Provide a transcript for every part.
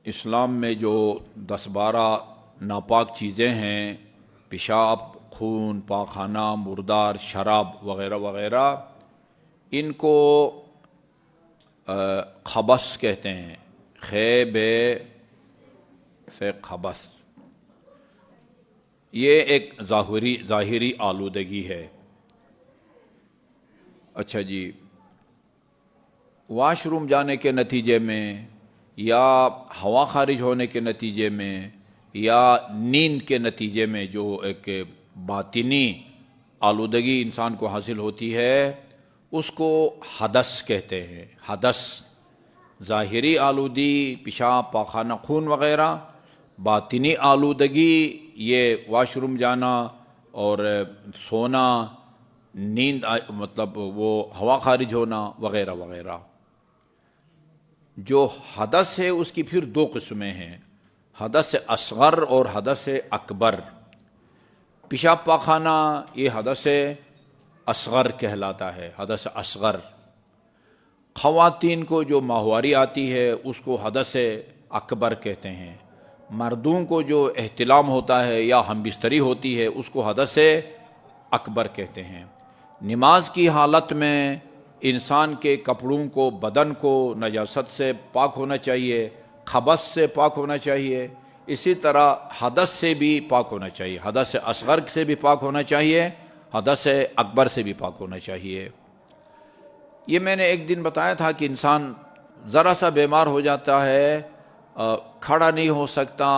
اسلام میں جو 10-12 ناپاک چیزیں ہیں، پیشاب، خون، پاخانہ، مردار، شراب وغیرہ وغیرہ، ان کو خبث کہتے ہیں، خیب سے خبث۔ یہ ایک ظاہری آلودگی ہے۔ اچھا جی، واش روم جانے کے نتیجے میں یا ہوا خارج ہونے کے نتیجے میں یا نیند کے نتیجے میں جو ایک باطنی آلودگی انسان کو حاصل ہوتی ہے، اس کو حدث کہتے ہیں۔ حدث ظاہری آلودگی، پیشاب، پاخانہ، خون وغیرہ، باطنی آلودگی یہ واش روم جانا اور سونا، نیند مطلب وہ ہوا خارج ہونا وغیرہ وغیرہ۔ جو حدث ہے اس کی پھر 2 قسمیں ہیں، حدث اصغر اور حدث اکبر۔ پیشاب پاخانہ یہ حدث اصغر کہلاتا ہے، حدث اصغر۔ خواتین کو جو ماہواری آتی ہے اس کو حدث اکبر کہتے ہیں۔ مردوں کو جو احتلام ہوتا ہے یا ہم بستری ہوتی ہے اس کو حدث اکبر کہتے ہیں۔ نماز کی حالت میں انسان کے کپڑوں کو، بدن کو نجاست سے پاک ہونا چاہیے، خبث سے پاک ہونا چاہیے، اسی طرح حدث سے بھی پاک ہونا چاہیے، حدث اصغر سے بھی پاک ہونا چاہیے، حدث اکبر سے بھی پاک ہونا چاہیے۔ یہ میں نے ایک دن بتایا تھا کہ انسان ذرا سا بیمار ہو جاتا ہے، کھڑا نہیں ہو سکتا،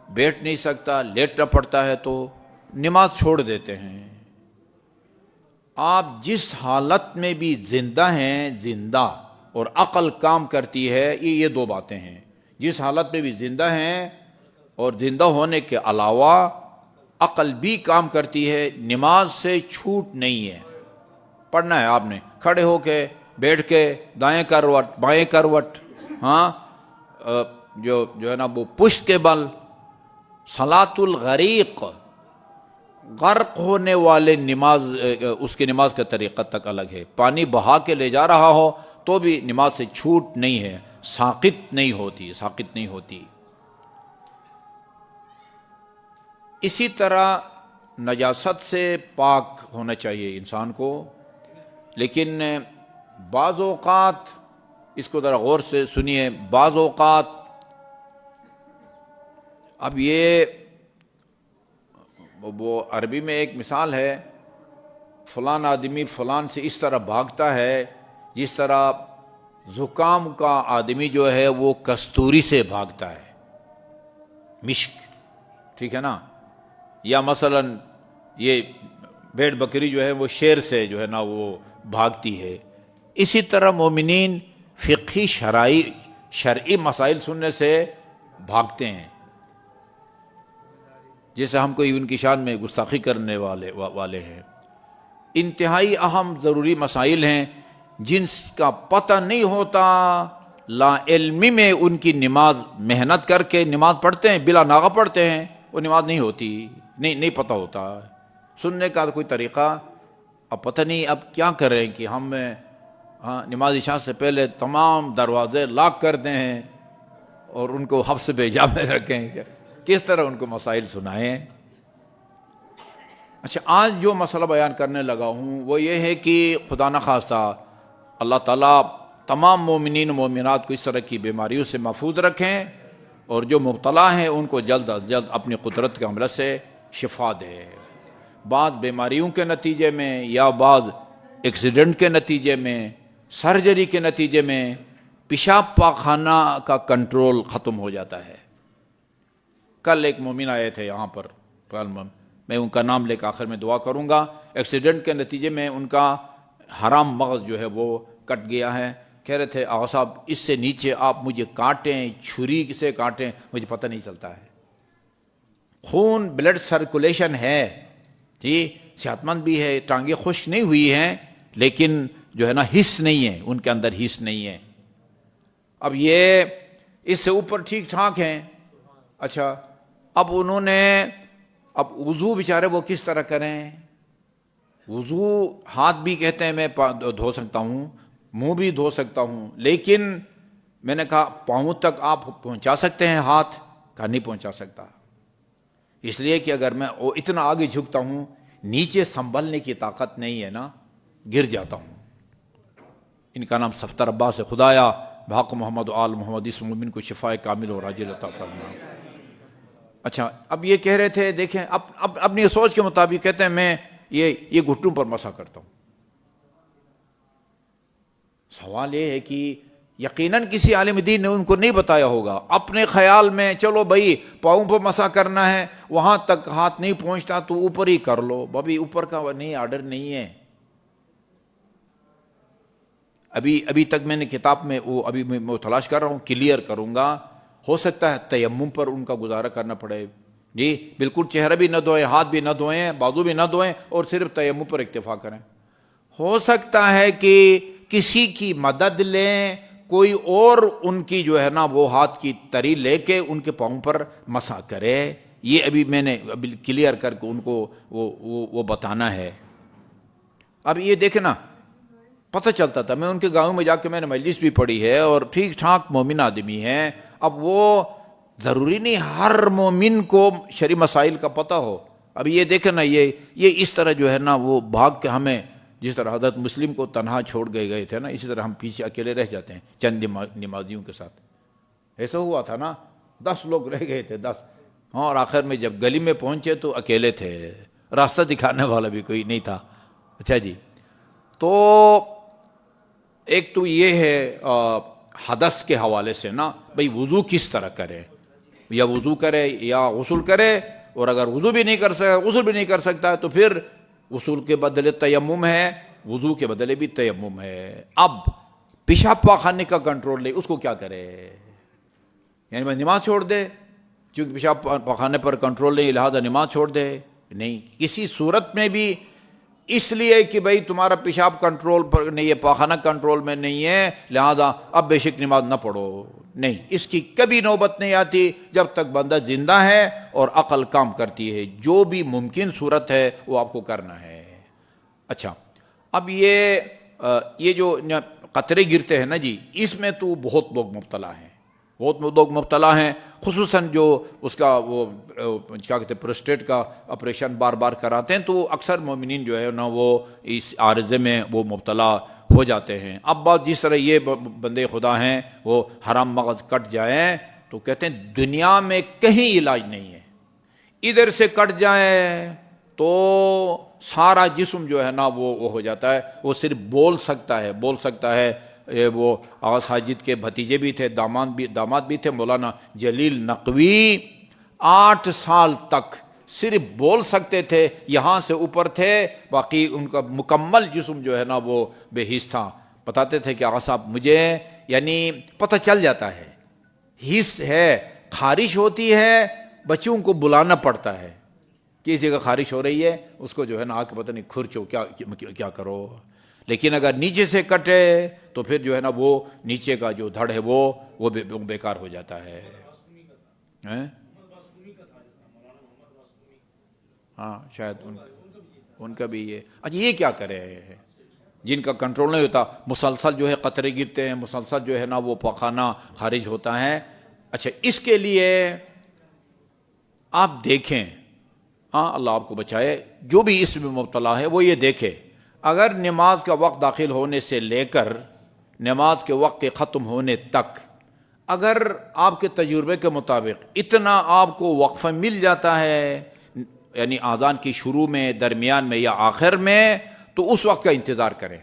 بیٹھ نہیں سکتا، لیٹنا پڑتا ہے تو نماز چھوڑ دیتے ہیں۔ آپ جس حالت میں بھی زندہ ہیں، زندہ اور عقل کام کرتی ہے، یہ 2 باتیں ہیں۔ جس حالت میں بھی زندہ ہیں اور زندہ ہونے کے علاوہ عقل بھی کام کرتی ہے، نماز سے چھوٹ نہیں ہے۔ پڑھنا ہے آپ نے، کھڑے ہو کے، بیٹھ کے، دائیں کروٹ، بائیں کروٹ، ہاں جو ہے نا وہ پشت کے بل۔ صلاۃ الغریق، غرق ہونے والے نماز، اس کی نماز کا طریقہ تک الگ ہے۔ پانی بہا کے لے جا رہا ہو تو بھی نماز سے چھوٹ نہیں ہے، ساقط نہیں ہوتی، ساقط نہیں ہوتی۔ اسی طرح نجاست سے پاک ہونا چاہیے انسان کو، لیکن بعض اوقات، اس کو ذرا غور سے سنیے، بعض اوقات اب یہ وہ عربی میں ایک مثال ہے، فلان آدمی فلان سے اس طرح بھاگتا ہے جس طرح زکام کا آدمی جو ہے وہ کستوری سے بھاگتا ہے، مشک، ٹھیک ہے نا؟ یا مثلا یہ بھیڑ بکری جو ہے وہ شیر سے جو ہے نا وہ بھاگتی ہے۔ اسی طرح مومنین فقہی شرعی مسائل سننے سے بھاگتے ہیں، جیسے ہم کوئی ان کی شان میں گستاخی کرنے والے ہیں۔ انتہائی اہم ضروری مسائل ہیں جن کا پتہ نہیں ہوتا، لا علمی میں ان کی نماز محنت کر کے نماز پڑھتے ہیں، بلا ناغہ پڑھتے ہیں، وہ نماز نہیں ہوتی، نہیں پتہ ہوتا۔ سننے کا کوئی طریقہ، اب پتہ نہیں اب کیا کریں کہ ہم نماز عشاء سے پہلے تمام دروازے لاک کر دیں اور ان کو حبس بیجا میں رکھیں، کس طرح ان کو مسائل سنائیں۔ اچھا، آج جو مسئلہ بیان کرنے لگا ہوں وہ یہ ہے کہ خدا نخواستہ اللہ تعالیٰ تمام مومنین و مومنات کو اس طرح کی بیماریوں سے محفوظ رکھیں، اور جو مبتلا ہیں ان کو جلد از جلد اپنی قدرت کے حملے سے شفا دے۔ بعض بیماریوں کے نتیجے میں یا بعض ایکسیڈنٹ کے نتیجے میں، سرجری کے نتیجے میں پیشاب پاخانہ کا کنٹرول ختم ہو جاتا ہے۔ کل ایک مومن آئے تھے یہاں پر، میں ان کا نام لے کے آخر میں دعا کروں گا۔ ایکسیڈنٹ کے نتیجے میں ان کا حرام مغز جو ہے وہ کٹ گیا ہے۔ کہہ رہے تھے آغا صاحب اس سے نیچے آپ مجھے کاٹیں، چھری سے کاٹیں، مجھے پتہ نہیں چلتا ہے۔ خون، بلڈ سرکولیشن ہے جی، صحت مند بھی ہے، ٹانگیں خشک نہیں ہوئی ہیں، لیکن جو ہے نا حس نہیں ہے، ان کے اندر حس نہیں ہے۔ اب یہ اس سے اوپر ٹھیک ٹھاک ہیں۔ اچھا، اب انہوں نے وضو بیچارے وہ کس طرح کریں؟ وضو ہاتھ بھی کہتے ہیں میں دھو سکتا ہوں، منہ بھی دھو سکتا ہوں، لیکن میں نے کہا پاؤں تک آپ پہنچا سکتے ہیں ہاتھ؟ کہا نہیں پہنچا سکتا، اس لیے کہ اگر میں اتنا آگے جھکتا ہوں نیچے سنبھلنے کی طاقت نہیں ہے نا، گر جاتا ہوں۔ ان کا نام صفتر عباس ہے۔ خدایا بحق محمد و آل محمد اس مومن کو شفاء کامل اور عاجل عطا فرما۔ اچھا اب یہ کہہ رہے تھے، دیکھیں اپنی سوچ کے مطابق کہتے ہیں میں یہ گھٹنوں پر مسح کرتا ہوں۔ سوال یہ ہے کہ یقیناً کسی عالم دین نے ان کو نہیں بتایا ہوگا، اپنے خیال میں چلو بھائی پاؤں پر مسح کرنا ہے، وہاں تک ہاتھ نہیں پہنچتا تو اوپر ہی کر لو، بھابی اوپر کا نہیں، آرڈر نہیں ہے۔ ابھی تک میں نے کتاب میں ابھی میں تلاش کر رہا ہوں، کلیئر کروں گا، ہو سکتا ہے تیمم پر ان کا گزارا کرنا پڑے، جی بالکل چہرہ بھی نہ دھوئیں، ہاتھ بھی نہ دھوئیں، بازو بھی نہ دھوئیں، اور صرف تیمم پر اکتفا کریں۔ ہو سکتا ہے کہ کسی کی مدد لیں، کوئی اور ان کی جو ہے نا وہ ہاتھ کی تری لے کے ان کے پاؤں پر مسح کرے، یہ ابھی میں نے ابھی کلیئر کر کے ان کو وہ بتانا ہے۔ اب یہ دیکھیں نا، پتہ چلتا تھا، میں ان کے گاؤں میں جا کے میں نے مجلس بھی پڑھی ہے، اور ٹھیک ٹھاک مومن آدمی ہیں۔ اب وہ ضروری نہیں ہر مومن کو شرعی مسائل کا پتہ ہو۔ اب یہ دیکھیں نا، یہ اس طرح جو ہے نا وہ بھاگ کے ہمیں، جس طرح حضرت مسلم کو تنہا چھوڑ گئے تھے نا، اسی طرح ہم پیچھے اکیلے رہ جاتے ہیں چند نمازیوں کے ساتھ۔ ایسا ہوا تھا نا، 10 لوگ رہ گئے تھے، 10، ہاں، اور آخر میں جب گلی میں پہنچے تو اکیلے تھے، راستہ دکھانے والا بھی کوئی نہیں تھا۔ اچھا جی، تو ایک تو یہ ہے حدث کے حوالے سے نا، بھئی وضو کس طرح کرے، یا وضو کرے یا غسل کرے، اور اگر وضو بھی نہیں کر سکتا، غسل بھی نہیں کر سکتا ہے تو پھر غسل کے بدلے تیمم ہے، وضو کے بدلے بھی تیمم ہے۔ اب پیشاب پاخانے کا کنٹرول نہیں، اس کو کیا کرے؟ یعنی بس نماز چھوڑ دے، چونکہ پیشاب پاخانے پر کنٹرول نہیں لہذا نماز چھوڑ دے؟ نہیں، کسی صورت میں بھی اس لیے کہ بھئی تمہارا پیشاب کنٹرول پر نہیں ہے، پاخانہ کنٹرول میں نہیں ہے، لہذا اب بے شک نماز نہ پڑھو، نہیں، اس کی کبھی نوبت نہیں آتی جب تک بندہ زندہ ہے اور عقل کام کرتی ہے۔ جو بھی ممکن صورت ہے وہ آپ کو کرنا ہے۔ اچھا، اب یہ جو قطرے گرتے ہیں نا جی، اس میں تو بہت لوگ مبتلا ہیں، خصوصاً جو اس کا وہ کیا کہتے ہیں پروسٹیٹ کا آپریشن بار بار کراتے ہیں، تو اکثر مومنین جو ہے نا وہ اس عارضے میں وہ مبتلا ہو جاتے ہیں۔ اب بات جس طرح یہ بندے خدا ہیں وہ حرام مغز کٹ جائیں تو کہتے ہیں دنیا میں کہیں علاج نہیں ہے، ادھر سے کٹ جائے تو سارا جسم جو ہے نا وہ ہو جاتا ہے، وہ صرف بول سکتا ہے۔ وہ آغا ساجد کے بھتیجے بھی تھے، داماد بھی تھے، مولانا جلیل نقوی 8 سال تک صرف بول سکتے تھے، یہاں سے اوپر تھے، باقی ان کا مکمل جسم جو ہے نا وہ بے حس تھا۔ بتاتے تھے کہ آغا صاحب مجھے یعنی پتہ چل جاتا ہے، حس ہے، خارش ہوتی ہے، بچوں کو بلانا پڑتا ہے، کسی جگہ خارش ہو رہی ہے، اس کو جو ہے نا آ کے پتہ نہیں کھرچو کیا کرو۔ لیکن اگر نیچے سے کٹے تو پھر جو ہے نا وہ نیچے کا جو دھڑ ہے وہ بیکار ہو جاتا ہے۔ ہاں شاید ان کا بھی یہ۔ اچھا، یہ کیا کرے جن کا کنٹرول نہیں ہوتا، مسلسل جو ہے قطرے گرتے ہیں، مسلسل جو ہے نا وہ پاخانہ خارج ہوتا ہے۔ اچھا، اس کے لیے آپ دیکھیں، ہاں اللہ آپ کو بچائے، جو بھی اس میں مبتلا ہے وہ یہ دیکھے، اگر نماز کا وقت داخل ہونے سے لے کر نماز کے وقت کے ختم ہونے تک اگر آپ کے تجربے کے مطابق اتنا آپ کو وقفہ مل جاتا ہے، یعنی اذان کی شروع میں، درمیان میں یا آخر میں، تو اس وقت کا انتظار کریں،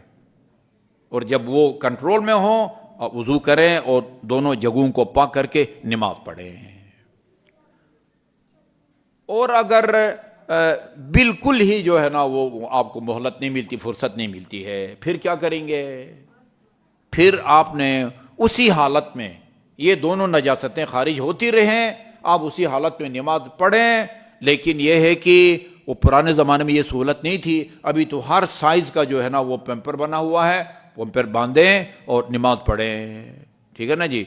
اور جب وہ کنٹرول میں ہوں وضو کریں اور دونوں جگہوں کو پاک کر کے نماز پڑھیں۔ اور اگر بالکل ہی جو ہے نا وہ آپ کو مہلت نہیں ملتی، فرصت نہیں ملتی ہے، پھر کیا کریں گے؟ پھر آپ نے اسی حالت میں یہ دونوں نجاستیں خارج ہوتی رہیں، آپ اسی حالت میں نماز پڑھیں۔ لیکن یہ ہے کہ وہ پرانے زمانے میں یہ سہولت نہیں تھی، ابھی تو ہر سائز کا جو ہے نا وہ پیمپر بنا ہوا ہے، پیمپر باندھیں اور نماز پڑھیں، ٹھیک ہے نا جی۔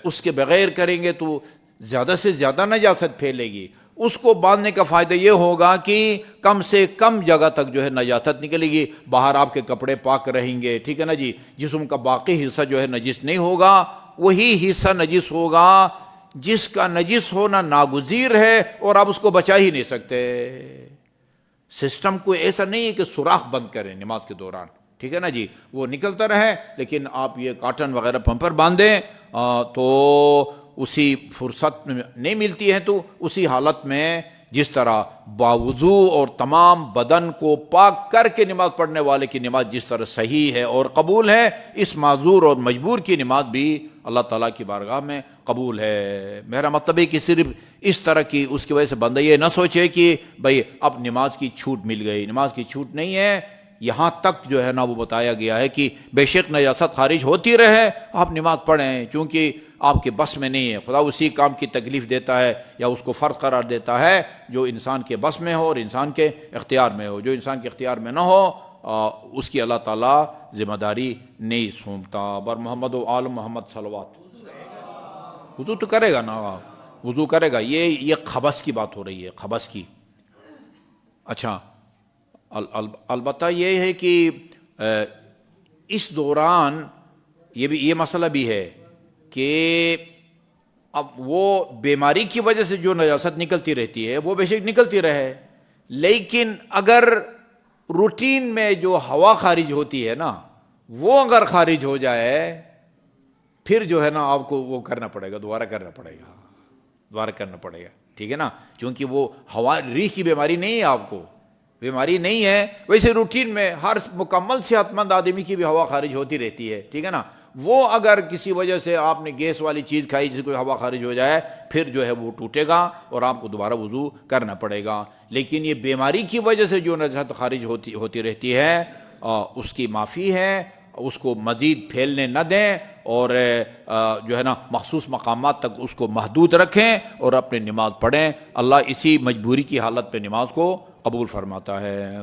اس کے بغیر کریں گے تو زیادہ سے زیادہ نجاست پھیلے گی۔ اس کو باندھنے کا فائدہ یہ ہوگا کہ کم سے کم جگہ تک جو ہے نجاست نکلے گی، باہر آپ کے کپڑے پاک رہیں گے، ٹھیک ہے نا جی، جسم کا باقی حصہ جو ہے نجس نہیں ہوگا، وہی حصہ نجس ہوگا جس کا نجس ہونا ناگزیر ہے اور آپ اس کو بچا ہی نہیں سکتے. سسٹم کو ایسا نہیں ہے کہ سوراخ بند کریں نماز کے دوران، ٹھیک ہے نا جی، وہ نکلتا رہے، لیکن آپ یہ کاٹن وغیرہ پمپ پر باندھ دیں تو اسی فرصت میں نہیں ملتی ہے، تو اسی حالت میں جس طرح باوضو اور تمام بدن کو پاک کر کے نماز پڑھنے والے کی نماز جس طرح صحیح ہے اور قبول ہے، اس معذور اور مجبور کی نماز بھی اللہ تعالیٰ کی بارگاہ میں قبول ہے. میرا مطلب ہے کہ صرف اس طرح کی اس کی وجہ سے بندہ یہ نہ سوچے کہ بھئی اب نماز کی چھوٹ مل گئی، نماز کی چھوٹ نہیں ہے. یہاں تک جو ہے نا وہ بتایا گیا ہے کہ بے شک نجاست خارج ہوتی رہے آپ نماز پڑھیں، چونکہ آپ کے بس میں نہیں ہے. خدا اسی کام کی تکلیف دیتا ہے یا اس کو فرض قرار دیتا ہے جو انسان کے بس میں ہو اور انسان کے اختیار میں ہو. جو انسان کے اختیار میں نہ ہو اس کی اللہ تعالیٰ ذمہ داری نہیں سونپتا. بر محمد و آل محمد صلوات. وضو تو کرے گا نا، وضو کرے گا. یہ خبث کی بات ہو رہی ہے، خبث کی. اچھا، البتہ یہ ہے کہ اس دوران یہ مسئلہ بھی ہے کہ اب وہ بیماری کی وجہ سے جو نجاست نکلتی رہتی ہے وہ بے شک نکلتی رہے، لیکن اگر روٹین میں جو ہوا خارج ہوتی ہے نا وہ اگر خارج ہو جائے پھر جو ہے نا آپ کو وہ کرنا پڑے گا، دوبارہ کرنا پڑے گا، ٹھیک ہے نا. چونکہ وہ ہوا ریح کی بیماری نہیں ہے، آپ کو بیماری نہیں ہے. ویسے روٹین میں ہر مکمل صحت مند آدمی کی بھی ہوا خارج ہوتی رہتی ہے، ٹھیک ہے نا. وہ اگر کسی وجہ سے آپ نے گیس والی چیز کھائی جس کو ہوا خارج ہو جائے پھر جو ہے وہ ٹوٹے گا اور آپ کو دوبارہ وضو کرنا پڑے گا. لیکن یہ بیماری کی وجہ سے جو نجاست خارج ہوتی رہتی ہے اس کی معافی ہے، اس کو مزید پھیلنے نہ دیں اور جو ہے نا مخصوص مقامات تک اس کو محدود رکھیں اور اپنے نماز پڑھیں. اللہ اسی مجبوری کی حالت پہ نماز کو قبول فرماتا ہے.